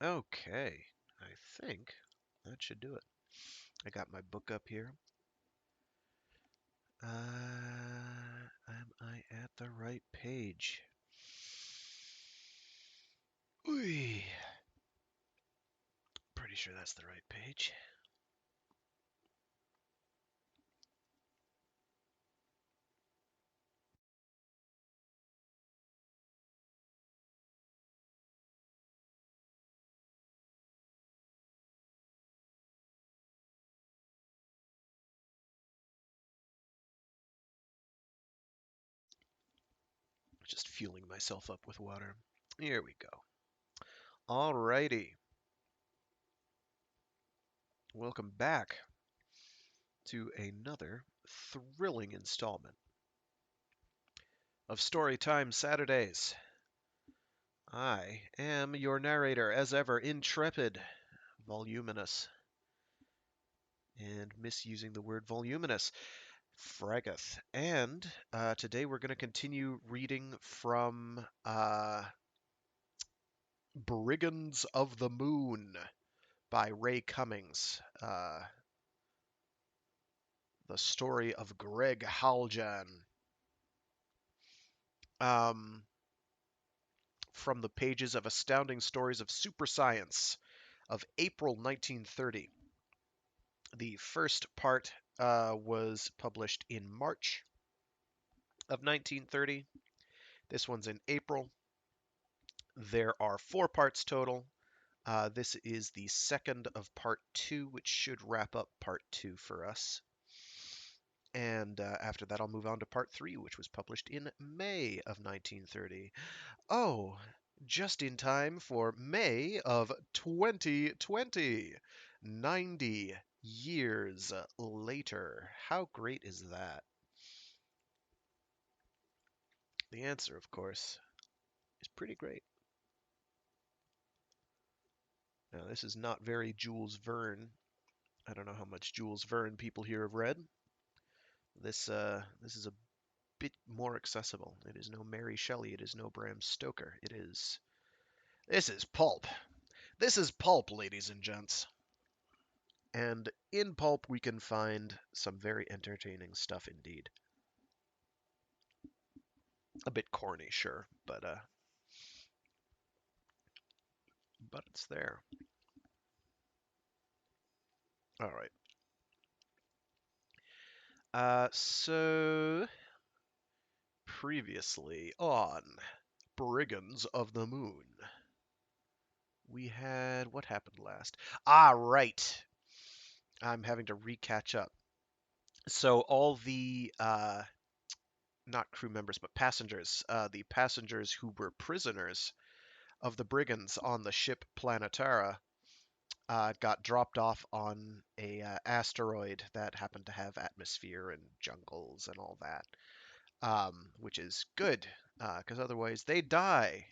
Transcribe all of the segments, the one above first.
Okay, I think that should do it. I got my book up here. Am I at the right page? Ooh, pretty sure that's the right page. Just fueling myself up with water. Here we go. Alrighty. Welcome back to another thrilling installment of Storytime Saturdays. I am your narrator, as ever, intrepid, voluminous, and misusing the word voluminous, Fragath. And today we're going to continue reading from Brigands of the Moon by Ray Cummings. The story of Greg Haljan. Um, from the pages of Astounding Stories of Super Science of April 1930. The first part was published in March of 1930. This one's in April. There are 4 parts total. This is the second of part 2, which should wrap up part 2 for us. And after that, I'll move on to part 3, which was published in May of 1930. Oh, just in time for May of 2020. 90 years later. How great is that? The answer, of course, is pretty great. Now, this is not very Jules Verne. I don't know how much Jules Verne people here have read. This is a bit more accessible. It is no Mary Shelley. It is no Bram Stoker. This is pulp. This is pulp, ladies and gents. And in pulp, we can find some very entertaining stuff indeed. A bit corny, sure, but it's there. All right. So previously on Brigands of the Moon, we had what happened last? Ah, right. I'm having to recatch up. So all the not crew members but passengers, the passengers who were prisoners of the brigands on the ship Planetara got dropped off on a asteroid that happened to have atmosphere and jungles and all that, which is good because otherwise they die,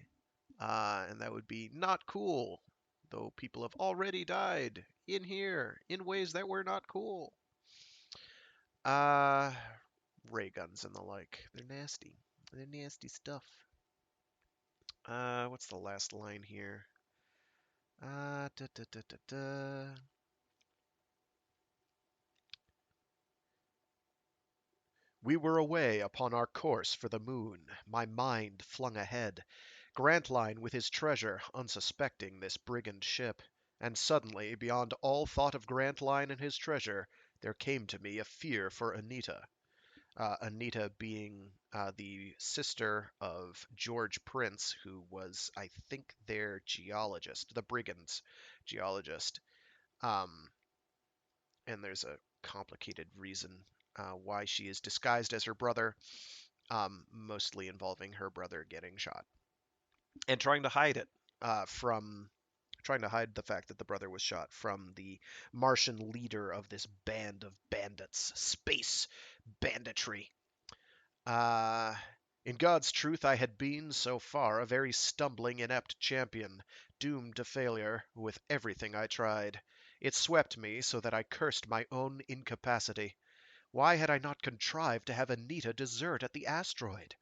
and that would be not cool. Though people have already died in here in ways that were not cool. Uh, ray guns and the like. They're nasty. They're nasty stuff. What's the last line here? Da, da, da, da, da. We were away upon our course for the moon, my mind flung ahead, Grantline with his treasure, unsuspecting this brigand ship. And suddenly, beyond all thought of Grantline and his treasure, there came to me a fear for Anita. Anita being the sister of George Prince, who was, I think, their geologist, the Brigands geologist. Um, and there's a complicated reason why she is disguised as her brother, mostly involving her brother getting shot and trying to hide it from trying to hide the fact that the brother was shot from the Martian leader of this band of bandits, space banditry. Uh, in God's truth, I had been, so far, a very stumbling, inept champion, doomed to failure with everything I tried. It swept me so that I cursed my own incapacity. Why had I not contrived to have Anita desert at the asteroid?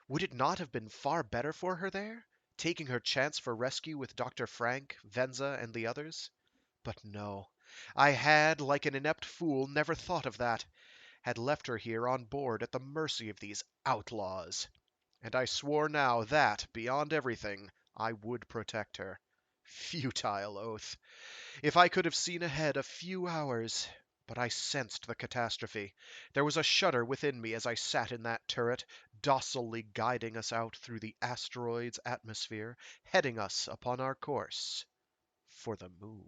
Would it not have been far better for her there? taking her chance for rescue with Dr. Frank, Venza, and the others? But no. I had, like an inept fool, never thought of that. Had left her here on board at the mercy of these outlaws. And I swore now that, beyond everything, I would protect her. Futile oath. If I could have seen ahead a few hours. But I sensed the catastrophe. There was a shudder within me as I sat in that turret, docilely guiding us out through the asteroid's atmosphere, heading us upon our course for the moon.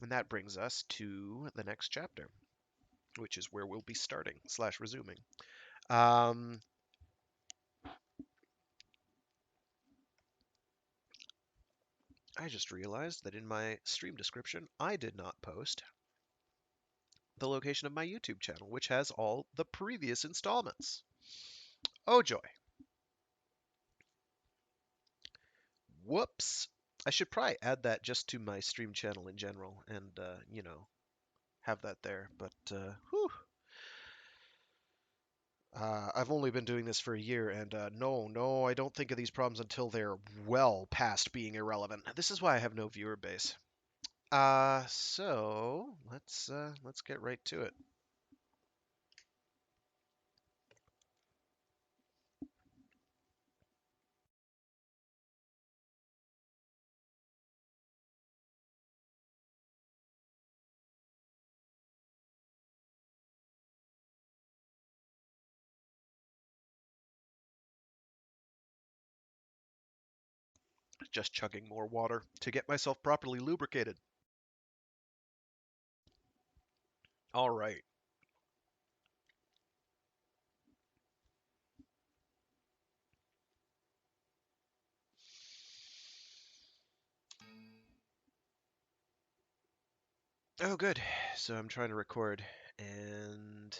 And that brings us to the next chapter, which is where we'll be starting / resuming. Um, I just realized that in my stream description, I did not post the location of my YouTube channel, which has all the previous installments. Oh joy. Whoops. I should probably add that just to my stream channel in general and, have that there. But, whew. I've only been doing this for a year, and no, I don't think of these problems until they're well past being irrelevant. This is why I have no viewer base. So let's get right to it. Just chugging more water to get myself properly lubricated. All right. Oh, good. So I'm trying to record, and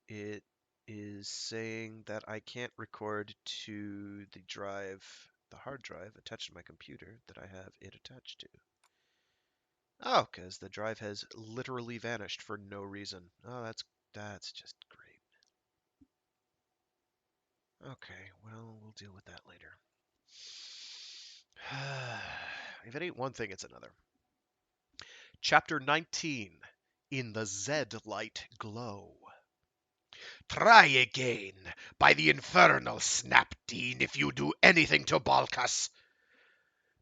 it is saying that I can't record to the hard drive attached to my computer that I have it attached to. Oh, because the drive has literally vanished for no reason. Oh, that's just great. Okay, well, we'll deal with that later. If it ain't one thing, it's another. Chapter 19, In the Z-Light Glow. Try again, by the infernal Snapdean, if you do anything to balk us.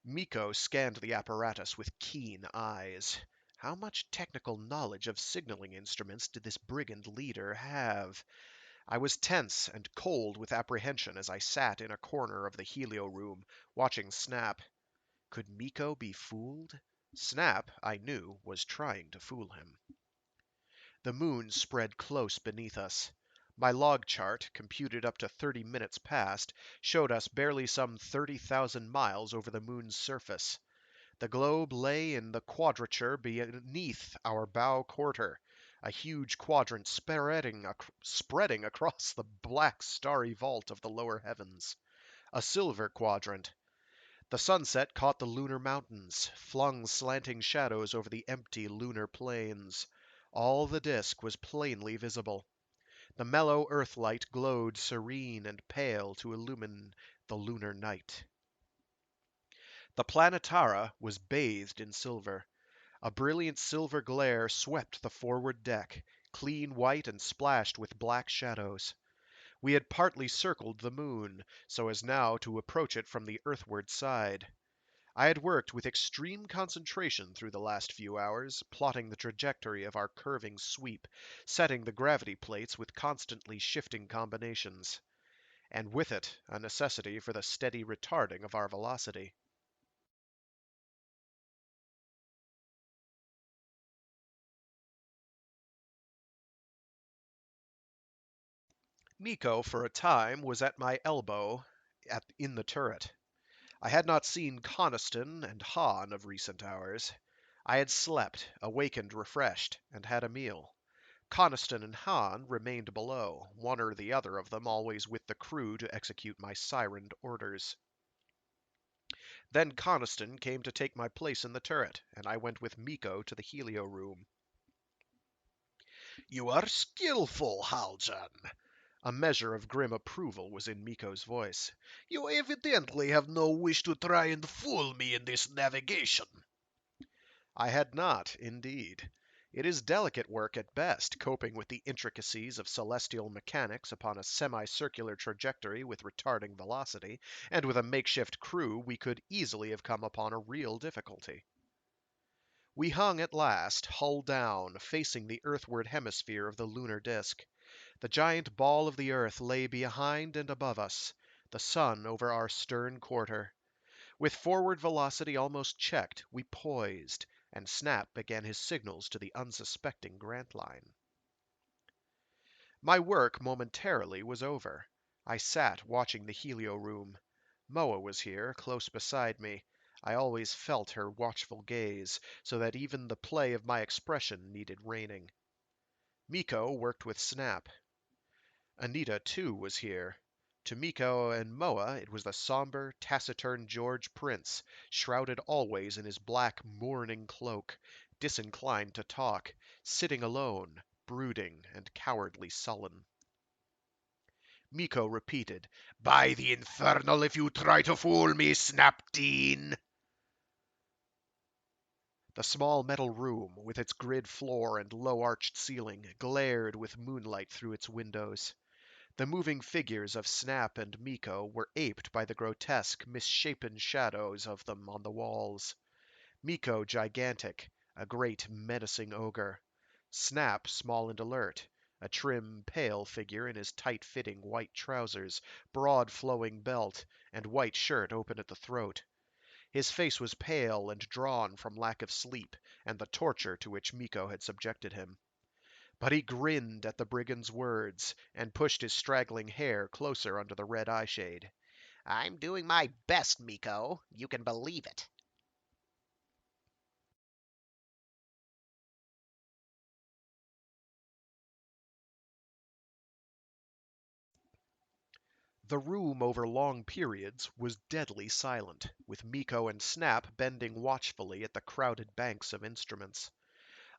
Miko scanned the apparatus with keen eyes. How much technical knowledge of signaling instruments did this brigand leader have? I was tense and cold with apprehension as I sat in a corner of the helio room, watching Snap. Could Miko be fooled? Snap, I knew, was trying to fool him. The moon spread close beneath us. My log chart, computed up to 30 minutes past, showed us barely some 30,000 miles over the moon's surface. The globe lay in the quadrature beneath our bow quarter, a huge quadrant spreading across the black starry vault of the lower heavens. A silver quadrant. The sunset caught the lunar mountains, flung slanting shadows over the empty lunar plains. All the disk was plainly visible. The mellow earthlight glowed serene and pale to illumine the lunar night. The Planetara was bathed in silver. A brilliant silver glare swept the forward deck, clean white and splashed with black shadows. We had partly circled the moon, so as now to approach it from the earthward side. I had worked with extreme concentration through the last few hours, plotting the trajectory of our curving sweep, setting the gravity plates with constantly shifting combinations, and with it a necessity for the steady retarding of our velocity. Nico, for a time, was at my elbow in the turret. I had not seen Coniston and Hahn of recent hours. I had slept, awakened refreshed, and had a meal. Coniston and Hahn remained below, one or the other of them always with the crew to execute my sirened orders. Then Coniston came to take my place in the turret, and I went with Miko to the helio room. "You are skillful, Haljan," A measure of grim approval was in Miko's voice. You evidently have no wish to try and fool me in this navigation. I had not, indeed. It is delicate work at best, coping with the intricacies of celestial mechanics upon a semicircular trajectory with retarding velocity, and with a makeshift crew we could easily have come upon a real difficulty. We hung at last, hull down, facing the earthward hemisphere of the lunar disk. The giant ball of the earth lay behind and above us, the sun over our stern quarter. With forward velocity almost checked, we poised, and Snap began his signals to the unsuspecting Grantline. My work momentarily was over. I sat watching the helio room. Moa was here, close beside me. I always felt her watchful gaze, so that even the play of my expression needed reining. Miko worked with Snap. Anita, too, was here. To Miko and Moa it was the somber, taciturn George Prince, shrouded always in his black mourning cloak, disinclined to talk, sitting alone, brooding and cowardly sullen. Miko repeated, By the infernal if you try to fool me, Snapdean! The small metal room, with its grid floor and low-arched ceiling, glared with moonlight through its windows. The moving figures of Snap and Miko were aped by the grotesque, misshapen shadows of them on the walls. Miko gigantic, a great menacing ogre. Snap small and alert, a trim, pale figure in his tight-fitting white trousers, broad flowing belt, and white shirt open at the throat. His face was pale and drawn from lack of sleep and the torture to which Miko had subjected him. But he grinned at the brigand's words, and pushed his straggling hair closer under the red eyeshade. I'm doing my best, Miko. You can believe it. The room over long periods was deadly silent, with Miko and Snap bending watchfully at the crowded banks of instruments.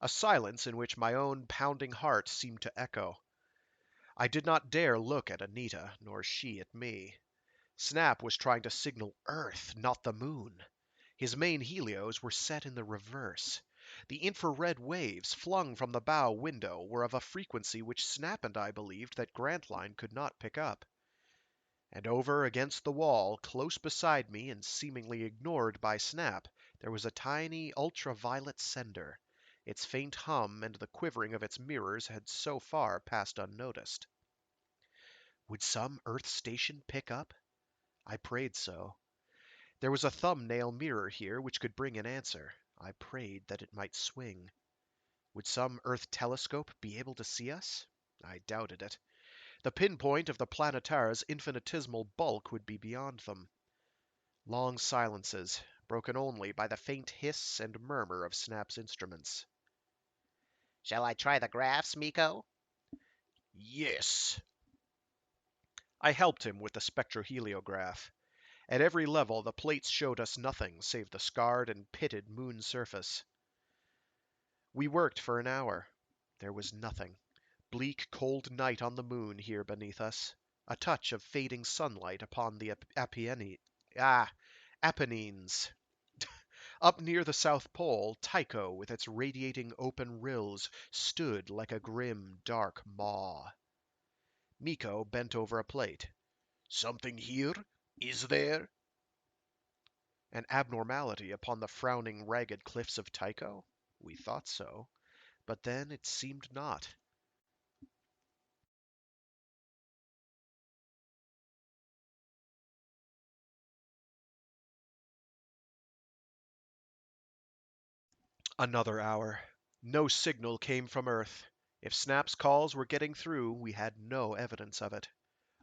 A silence in which my own pounding heart seemed to echo. I did not dare look at Anita, nor she at me. Snap was trying to signal Earth, not the moon. His main helios were set in the reverse. The infrared waves flung from the bow window were of a frequency which Snap and I believed that Grantline could not pick up. And over against the wall, close beside me and seemingly ignored by Snap, there was a tiny ultraviolet sender. Its faint hum and the quivering of its mirrors had so far passed unnoticed. Would some Earth station pick up? I prayed so. There was a thumbnail mirror here which could bring an answer. I prayed that it might swing. Would some Earth telescope be able to see us? I doubted it. The pinpoint of the Planetara's infinitesimal bulk would be beyond them. Long silences, broken only by the faint hiss and murmur of Snap's instruments. Shall I try the graphs, Miko? Yes. I helped him with the spectroheliograph. At every level, the plates showed us nothing save the scarred and pitted moon surface. We worked for an hour. There was nothing. Bleak, cold night on the moon here beneath us. A touch of fading sunlight upon the Apennines. Up near the South Pole, Tycho, with its radiating open rills, stood like a grim, dark maw. Miko bent over a plate. Something here? Is there? An abnormality upon the frowning, ragged cliffs of Tycho? We thought so. But then it seemed not. Another hour. No signal came from Earth. If Snap's calls were getting through, we had no evidence of it.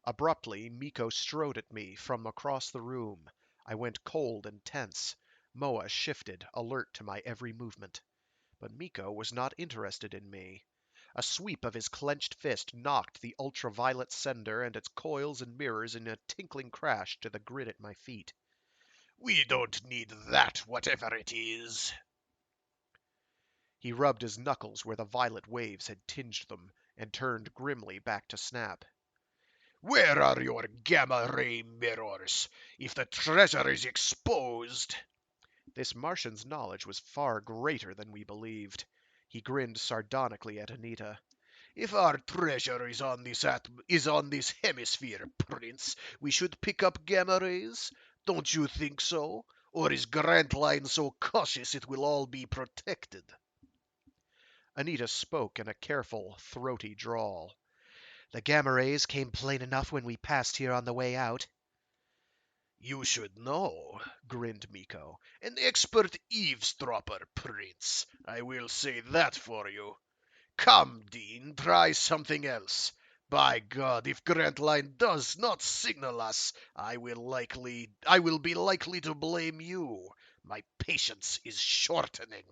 Abruptly, Miko strode at me from across the room. I went cold and tense. Moa shifted, alert to my every movement. But Miko was not interested in me. A sweep of his clenched fist knocked the ultraviolet sender and its coils and mirrors in a tinkling crash to the grid at my feet. We don't need that, whatever it is. He rubbed his knuckles where the violet waves had tinged them, and turned grimly back to Snap. Where are your gamma ray mirrors? If the treasure is exposed. This Martian's knowledge was far greater than we believed. He grinned sardonically at Anita. If our treasure is on this hemisphere, Prince, we should pick up gamma rays. Don't you think so? Or is Grantline so cautious it will all be protected? Anita spoke in a careful, throaty drawl. The gamma rays came plain enough when we passed here on the way out. You should know, grinned Miko. An expert eavesdropper, Prince. I will say that for you. Come, Dean, try something else. By God, if Grantline does not signal us, I will be likely to blame you. My patience is shortening.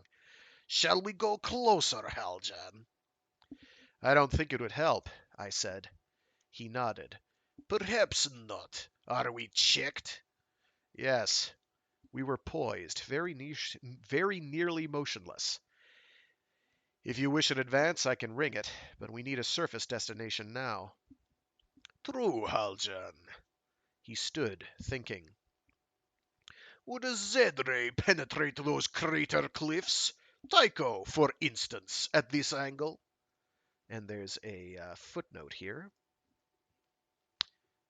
Shall we go closer, Haljan? I don't think it would help, I said. He nodded. Perhaps not. Are we checked? Yes. We were poised, very nearly motionless. If you wish an advance, I can ring it, but we need a surface destination now. True, Haljan. He stood, thinking. Would a Z-ray penetrate those crater cliffs? Tycho, for instance, at this angle? And there's a footnote here.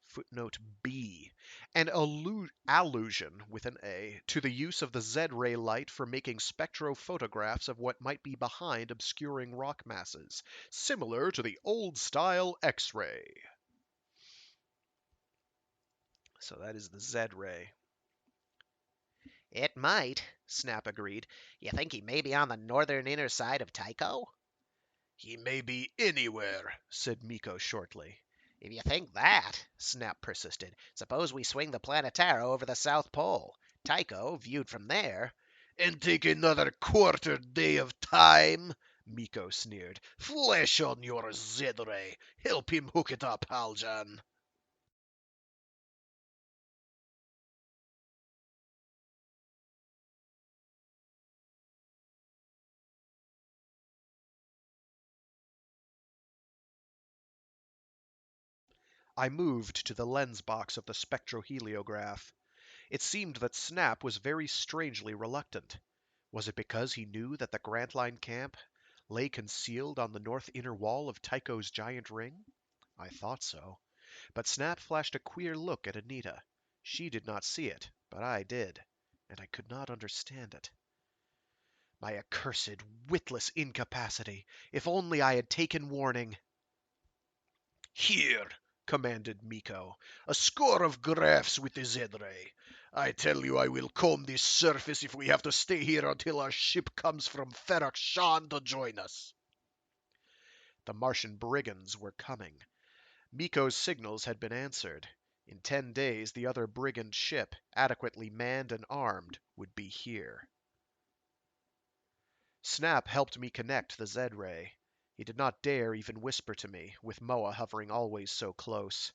Footnote B. An allusion, with an A, to the use of the Z-ray light for making spectrophotographs of what might be behind obscuring rock masses, similar to the old-style X-ray. So that is the Z-ray. It might, Snap agreed. You think he may be on the northern inner side of Tycho? He may be anywhere, said Miko shortly. If you think that, Snap persisted, suppose we swing the Planetara over the South Pole. Tycho, viewed from there. And take another quarter day of time? Miko sneered. Flash on your Z-ray. Help him hook it up, Haljan. I moved to the lens box of the spectroheliograph. It seemed that Snap was very strangely reluctant. Was it because he knew that the Grantline camp lay concealed on the north inner wall of Tycho's giant ring? I thought so. But Snap flashed a queer look at Anita. She did not see it, but I did, and I could not understand it. My accursed, witless incapacity! If only I had taken warning! Here, commanded Miko. A score of graphs with the Z-ray. I tell you I will comb this surface if we have to stay here until our ship comes from Ferrok-Shan to join us. The Martian brigands were coming. Miko's signals had been answered. In 10 days, the other brigand ship, adequately manned and armed, would be here. Snap helped me connect the Z-ray. He did not dare even whisper to me, with Moa hovering always so close.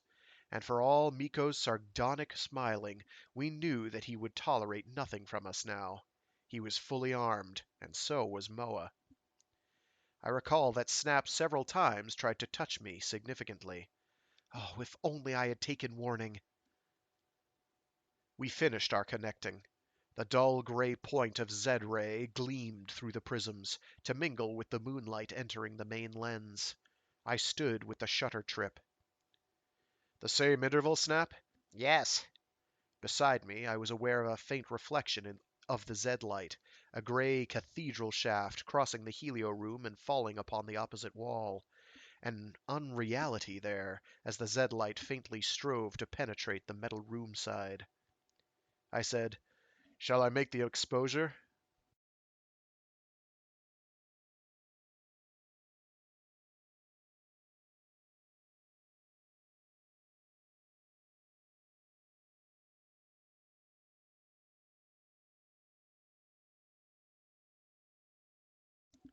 And for all Miko's sardonic smiling, we knew that he would tolerate nothing from us now. He was fully armed, and so was Moa. I recall that Snap several times tried to touch me significantly. Oh, if only I had taken warning! We finished our connecting. The dull gray point of Z-ray gleamed through the prisms, to mingle with the moonlight entering the main lens. I stood with the shutter trip. The same interval, Snap? Yes. Beside me, I was aware of a faint reflection of the Z-light, a gray cathedral shaft crossing the helio room and falling upon the opposite wall. An unreality there, as the Z-light faintly strove to penetrate the metal room side. I said, "Shall I make the exposure?"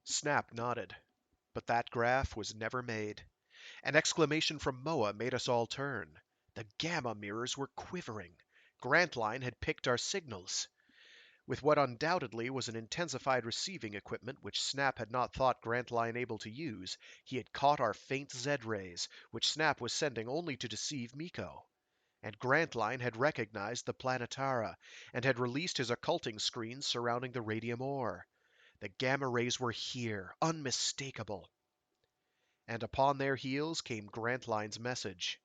Snap nodded. But that graph was never made. An exclamation from Moa made us all turn. The gamma mirrors were quivering. Grantline had picked our signals. With what undoubtedly was an intensified receiving equipment which Snap had not thought Grantline able to use, he had caught our faint Z-rays, which Snap was sending only to deceive Miko. And Grantline had recognized the Planetara, and had released his occulting screens surrounding the radium ore. The gamma rays were here, unmistakable. And upon their heels came Grantline's message.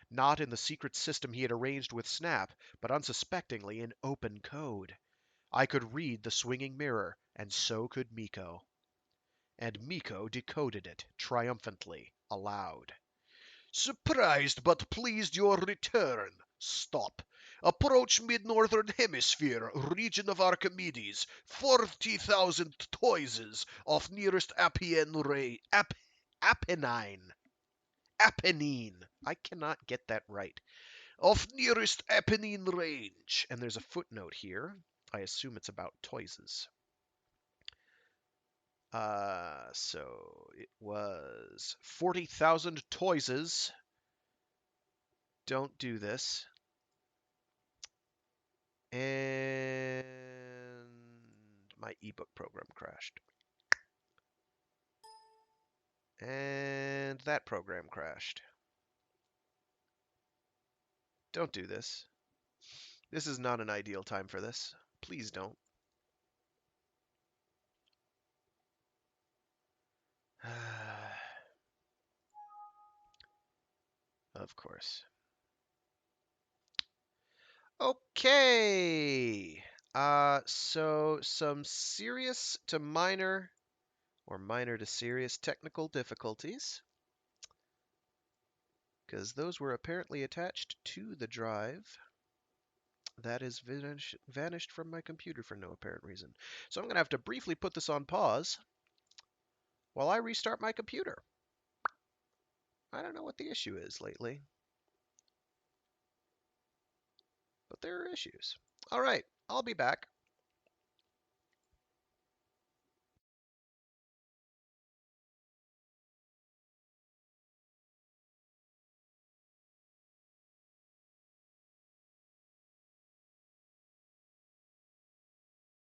Not in the secret system he had arranged with Snap, but unsuspectingly in open code. I could read the swinging mirror, and so could Miko. And Miko decoded it, triumphantly, aloud. Surprised but pleased your return. Stop. Approach mid-northern hemisphere, region of Archimedes, 40,000 toises off nearest Apennine. Apennine. I cannot get that right. off nearest Apennine range. And there's a footnote here. I assume it's about toises. So it was 40,000 toises. Don't do this. And my ebook program crashed. And that program crashed. Don't do this. This is not an ideal time for this. Please don't. Of course. Okay. So some serious to minor or minor to serious technical difficulties, because those were apparently attached to the drive. That is vanished from my computer for no apparent reason. So I'm going to have to briefly put this on pause while I restart my computer. I don't know what the issue is lately, but there are issues. All right, I'll be back.